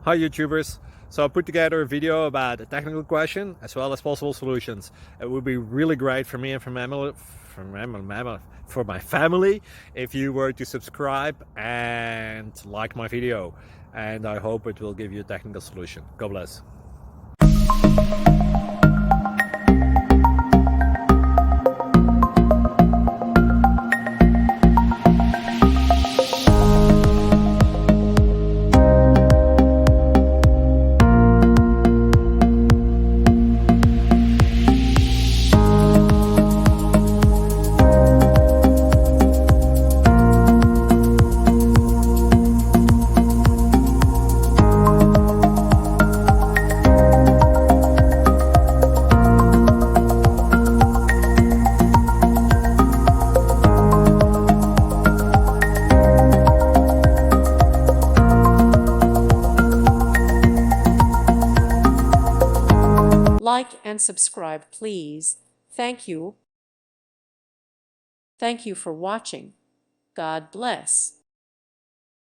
Hi YouTubers. So I put together a video about a technical question as well as possible solutions. It would be really great for me and for my family if you were to subscribe and like my video, and I hope it will give you a technical solution. God bless. Like and subscribe, please. Thank you. Thank you for watching. God bless.